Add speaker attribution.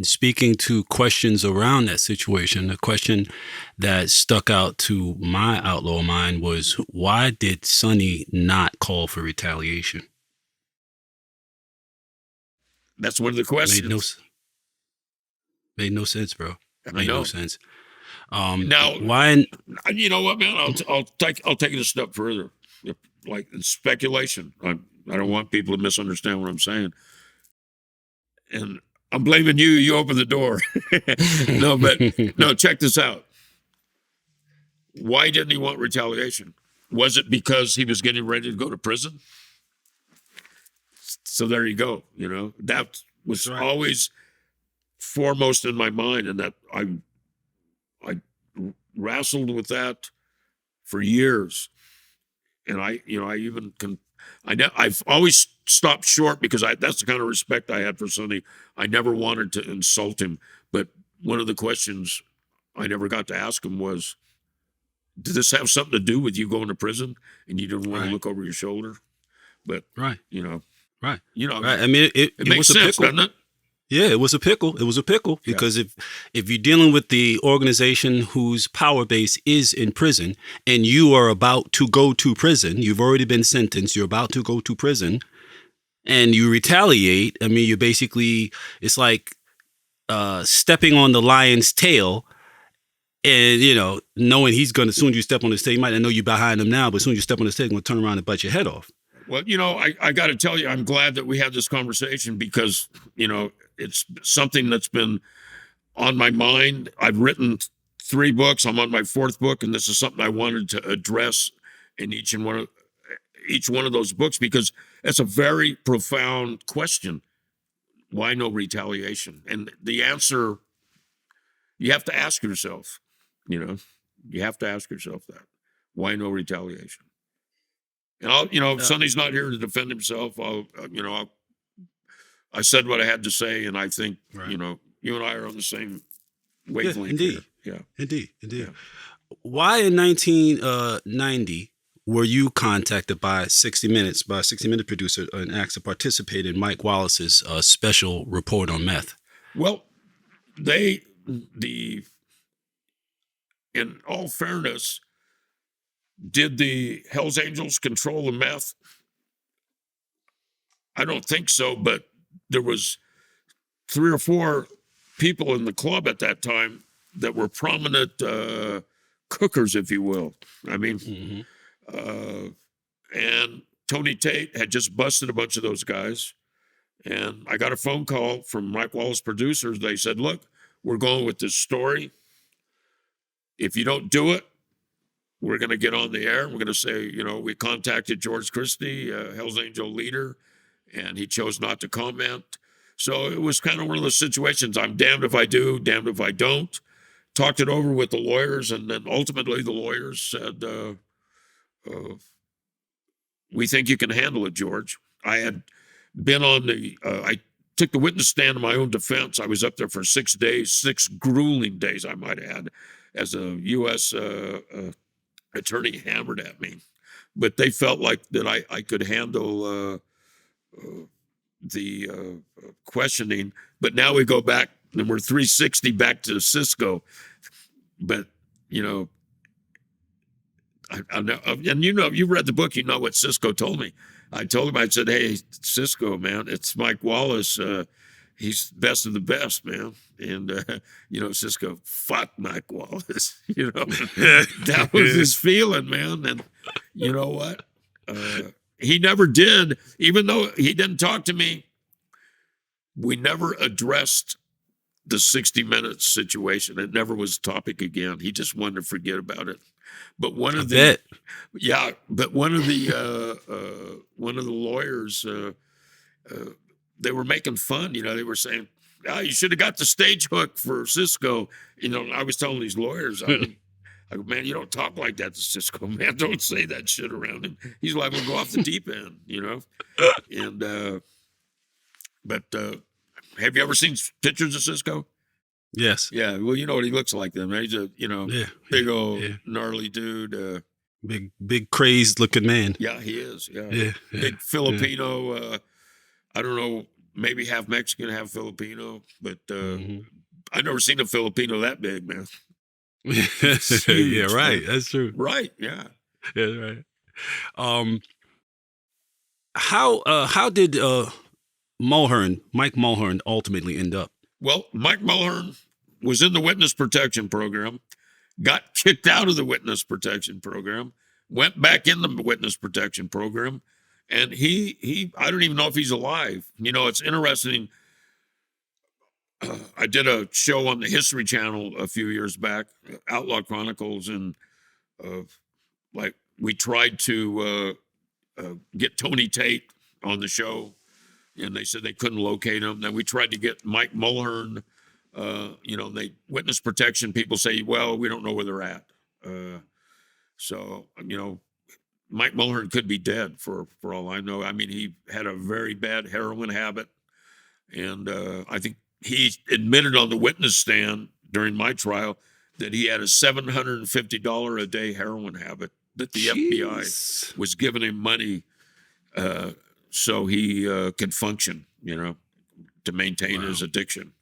Speaker 1: And speaking to questions around that situation, the question that stuck out to my outlaw mind was, why did Sonny not call for retaliation?
Speaker 2: That's one of the questions.
Speaker 1: Made no sense, bro.
Speaker 2: Made no
Speaker 1: sense.
Speaker 2: Now,
Speaker 1: why?
Speaker 2: You know what, man? I'll take it a step further. Like, it's speculation. I don't want people to misunderstand what I'm saying. And I'm blaming you. You opened the door. No, check this out. Why didn't he want retaliation? Was it because he was getting ready to go to prison? So there you go. You know, that was always foremost in my mind, and that I wrestled with that for years. And I've always stopped short because that's the kind of respect I had for Sonny. I never wanted to insult him. But one of the questions I never got to ask him was, did this have something to do with you going to prison and you didn't want to look over your shoulder? But, you know.
Speaker 1: Right.
Speaker 2: You know.
Speaker 1: Right. I mean, it
Speaker 2: makes
Speaker 1: was
Speaker 2: sense,
Speaker 1: a pickle.
Speaker 2: doesn't it?
Speaker 1: Yeah, it was a pickle. It was a pickle because if you're dealing with the organization whose power base is in prison and you are about to go to prison, you've already been sentenced, you're about to go to prison, and you retaliate, I mean, it's like stepping on the lion's tail and, you know, knowing he's going to, as soon as you step on his tail, you might not know you're behind him now, but as soon as you step on his tail, he's going to turn around and bite your head off.
Speaker 2: Well, you know, I got to tell you, I'm glad that we had this conversation because, you know, it's something that's been on my mind. I've written 3 books. I'm on my 4th book, and this is something I wanted to address in each one of those books because it's a very profound question. Why no retaliation? And the answer, you have to ask yourself, you know, you have to ask yourself that. Why no retaliation? And Sonny's not here to defend himself. I said what I had to say, and I think, you know, you and I are on the same wavelength.
Speaker 1: Indeed.
Speaker 2: Here.
Speaker 1: Indeed.
Speaker 2: Yeah.
Speaker 1: Why in 1990 were you contacted by 60 Minutes producer and asked to participate in Mike Wallace's special report on meth?
Speaker 2: Well, in all fairness, did the Hells Angels control the meth? I don't think so, but there was 3 or 4 people in the club at that time that were prominent cookers, if you will. I mean, and Tony Tate had just busted a bunch of those guys. And I got a phone call from Mike Wallace producers. They said, look, we're going with this story. If you don't do it, we're going to get on the air. We're going to say, you know, we contacted George Christie, Hells Angel leader, and he chose not to comment. So it was kind of one of those situations. I'm damned if I do, damned if I don't. Talked it over with the lawyers, and then ultimately the lawyers said, we think you can handle it, George. I had been on I took the witness stand in my own defense. I was up there for 6 days, 6 grueling days, I might add, as a U.S. Attorney hammered at me. But they felt like that I could handle the questioning. But now we go back, and we're 360 back to Cisco. But, you know, I know, and you know, you read the book, you know what Cisco told me. I told him, I said, hey, Cisco, man, it's Mike Wallace. He's best of the best, man. And, you know, Cisco, fuck Mike Wallace. You know, that was his feeling, man. And you know what? He never did, even though he didn't talk to me. We never addressed the 60 Minutes situation. It never was a topic again. He just wanted to forget about it. But one of the lawyers, they were making fun. You know, they were saying, "Oh, you should have got the stage hook for Cisco." You know, I was telling these lawyers, I go, man, you don't talk like that to Cisco, man. Don't say that shit around him. He's liable to go off the deep end, you know. And but have you ever seen pictures of Cisco?
Speaker 1: Yes.
Speaker 2: Yeah. Well, you know what he looks like then, right? He's a, you know, big old gnarly dude.
Speaker 1: Big crazed looking man.
Speaker 2: Yeah, he is. Yeah. Big Filipino. I don't know maybe half Mexican, half Filipino, but
Speaker 1: Mhm.
Speaker 2: I've never seen a Filipino that big, man.
Speaker 1: Yeah,
Speaker 2: Huge,
Speaker 1: right.
Speaker 2: man.
Speaker 1: That's true.
Speaker 2: Right, yeah.
Speaker 1: Yeah, right. Um, how did Mike Mulhern, ultimately end up?
Speaker 2: Well, Mike Mulhern was in the witness protection program, got kicked out of the witness protection program, went back in the witness protection program, and he I don't even know if he's alive. You know, it's interesting. I did a show on the History Channel a few years back, Outlaw Chronicles, and like we tried to get Tony Tate on the show, and they said they couldn't locate him. Then we tried to get Mike Mulhern. You know, they witness protection people say, well, we don't know where they're at. So you know, Mike Mulhern could be dead for all I know. I mean, he had a very bad heroin habit, and I think he admitted on the witness stand during my trial that he had a $750 a day heroin habit, that the
Speaker 1: Jeez.
Speaker 2: FBI was giving him money so he could function, you know, to maintain his addiction.